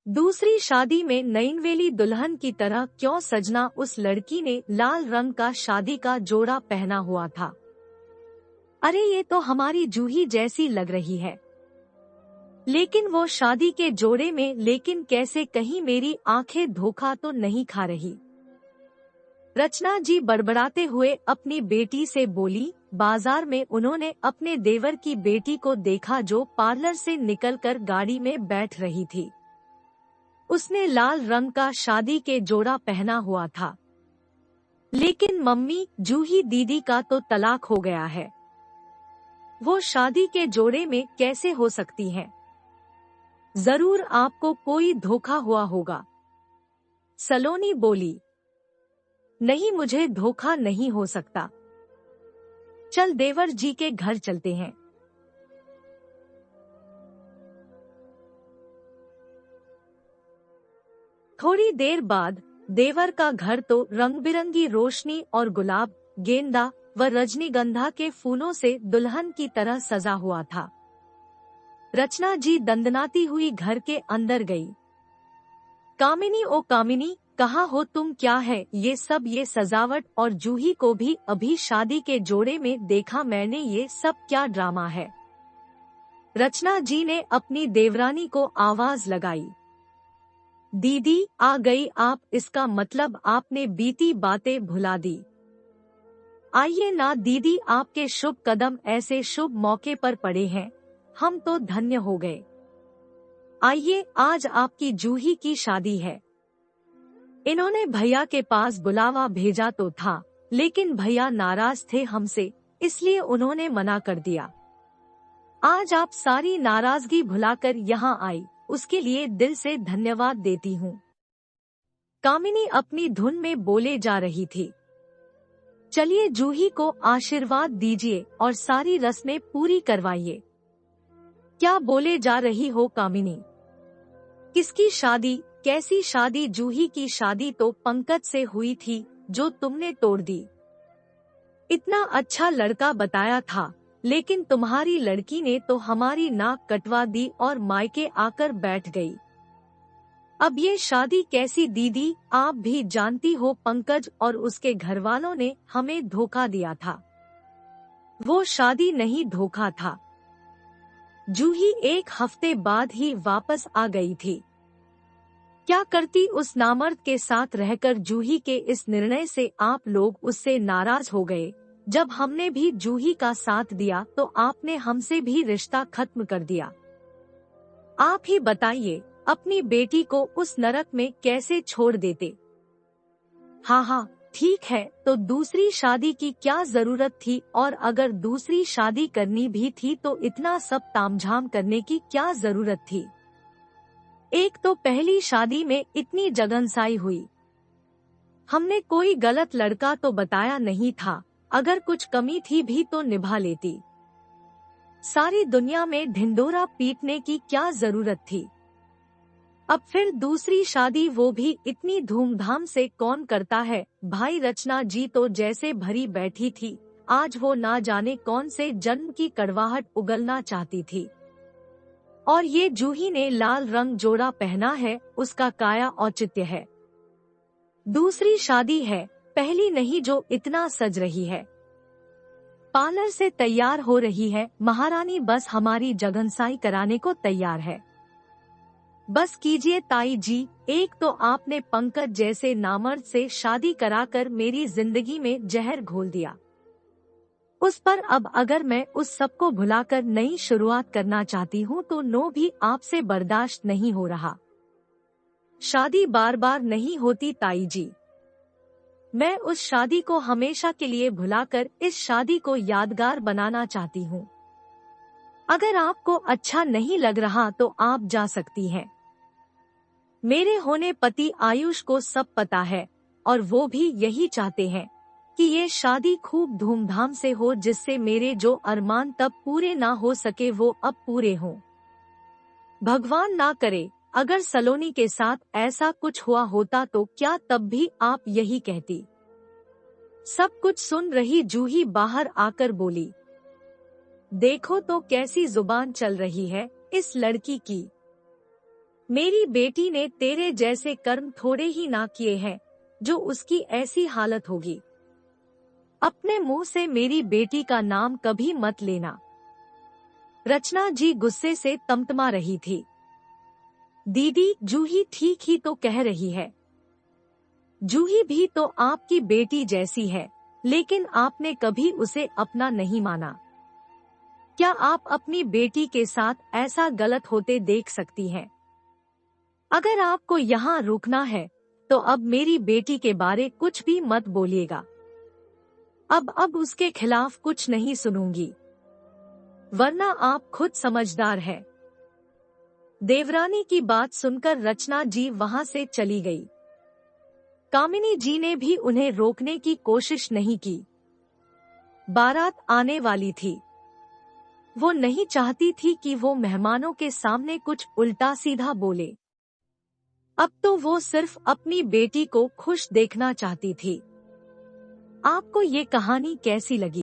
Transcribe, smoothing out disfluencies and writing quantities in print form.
दूसरी शादी में नैनवेली दुल्हन की तरह क्यों सजना उस लड़की ने लाल रंग का शादी का जोड़ा पहना हुआ था। अरे ये तो हमारी जूही जैसी लग रही है। लेकिन वो शादी के जोड़े में लेकिन कैसे, कहीं मेरी आंखें धोखा तो नहीं खा रही। रचना जी बड़बड़ाते हुए अपनी बेटी से बोली। बाजार में उन्होंने अपने देवर की बेटी को देखा जो पार्लर से निकलकर गाड़ी में बैठ रही थी। उसने लाल रंग का शादी के जोड़ा पहना हुआ था। लेकिन मम्मी, जूही दीदी का तो तलाक हो गया है, वो शादी के जोड़े में कैसे हो सकती है? जरूर आपको कोई धोखा हुआ होगा। सलोनी बोली। नहीं, मुझे धोखा नहीं हो सकता। चल देवर जी के घर चलते हैं। थोड़ी देर बाद देवर का घर तो रंग बिरंगी रोशनी और गुलाब, गेंदा व रजनीगंधा के फूलों से दुल्हन की तरह सजा हुआ था। रचना जी दंदनाती हुई घर के अंदर गई। कामिनी, ओ कामिनी, कहाँ हो तुम? क्या है ये सब, ये सजावट? और जूही को भी अभी शादी के जोड़े में देखा मैंने, ये सब क्या ड्रामा है? रचना जी ने अपनी देवरानी को आवाज लगाई। दीदी आ गई आप, इसका मतलब आपने बीती बातें भुला दी। आइए ना दीदी, आपके शुभ कदम ऐसे शुभ मौके पर पड़े हैं, हम तो धन्य हो गए। आइए, आज आपकी जूही की शादी है। इन्होंने भैया के पास बुलावा भेजा तो था, लेकिन भैया नाराज थे हमसे, इसलिए उन्होंने मना कर दिया। आज आप सारी नाराजगी भुलाकर यहाँ आई, उसके लिए दिल से धन्यवाद देती हूँ। कामिनी अपनी धुन में बोले जा रही थी। चलिए जूही को आशीर्वाद दीजिए और सारी रस्में पूरी करवाइए। क्या बोले जा रही हो कामिनी? किसकी शादी? कैसी शादी? जूही की शादी तो पंकज से हुई थी, जो तुमने तोड़ दी। इतना अच्छा लड़का बताया था, लेकिन तुम्हारी लड़की ने तो हमारी नाक कटवा दी और मायके आकर बैठ गई। अब ये शादी कैसी? दीदी आप भी जानती हो, पंकज और उसके घरवालों ने हमें धोखा दिया था। वो शादी नहीं, धोखा था। जूही 1 हफ्ते बाद ही वापस आ गई थी। क्या करती उस नामर्द के साथ रहकर? जूही के इस निर्णय से आप लोग उससे नाराज हो गए। जब हमने भी जूही का साथ दिया तो आपने हमसे भी रिश्ता खत्म कर दिया। आप ही बताइए, अपनी बेटी को उस नरक में कैसे छोड़ देते? हाँ हाँ ठीक है, तो दूसरी शादी की क्या जरूरत थी? और अगर दूसरी शादी करनी भी थी तो इतना सब तामझाम करने की क्या जरूरत थी? एक तो पहली शादी में इतनी जगनसाई हुई। हमने कोई गलत लड़का तो बताया नहीं था, अगर कुछ कमी थी भी तो निभा लेती। सारी दुनिया में ढिंढोरा पीटने की क्या जरूरत थी? अब फिर दूसरी शादी, वो भी इतनी धूमधाम से कौन करता है? भाई रचना जी तो जैसे भरी बैठी थी, आज वो ना जाने कौन से जन्म की कड़वाहट उगलना चाहती थी। और ये जूही ने लाल रंग जोड़ा पहना है, उसका काया औचित्य है। दूसरी शादी है, पहली नहीं जो इतना सज रही है। पार्लर से तैयार हो रही है, महारानी बस हमारी जगनसाई कराने को तैयार है। बस कीजिए ताई जी, एक तो आपने पंकज जैसे नामर्द से शादी कराकर मेरी जिंदगी में जहर घोल दिया। उस पर अब अगर मैं उस सबको भुलाकर नई शुरुआत करना चाहती हूँ तो नो भी आपसे बर्दाश्त नहीं हो रहा। शादी बार बार नहीं होती ताई जी। मैं उस शादी को हमेशा के लिए भुलाकर इस शादी को यादगार बनाना चाहती हूँ। अगर आपको अच्छा नहीं लग रहा तो आप जा सकती हैं। मेरे होने पति आयुष को सब पता है, और वो भी यही चाहते हैं कि ये शादी खूब धूमधाम से हो, जिससे मेरे जो अरमान तब पूरे ना हो सके वो अब पूरे हों। भगवान ना करे, अगर सलोनी के साथ ऐसा कुछ हुआ होता तो क्या तब भी आप यही कहती? सब कुछ सुन रही जूही बाहर आकर बोली, देखो तो कैसी जुबान चल रही है इस लड़की की। मेरी बेटी ने तेरे जैसे कर्म थोड़े ही ना किए हैं जो उसकी ऐसी हालत होगी। अपने मुंह से मेरी बेटी का नाम कभी मत लेना। रचना जी गुस्से से तमतमा रही थी। दीदी, जूही ठीक ही तो कह रही है। जूही भी तो आपकी बेटी जैसी है, लेकिन आपने कभी उसे अपना नहीं माना। क्या आप अपनी बेटी के साथ ऐसा गलत होते देख सकती हैं? अगर आपको यहाँ रुकना है, तो अब मेरी बेटी के बारे कुछ भी मत बोलिएगा। अब उसके खिलाफ कुछ नहीं सुनूंगी, वरना आप खुद समझदार हैं। देवरानी की बात सुनकर रचना जी वहां से चली गई। कामिनी जी ने भी उन्हें रोकने की कोशिश नहीं की। बारात आने वाली थी। वो नहीं चाहती थी कि वो मेहमानों के सामने कुछ उल्टा सीधा बोले। अब तो वो सिर्फ अपनी बेटी को खुश देखना चाहती थी। आपको ये कहानी कैसी लगी?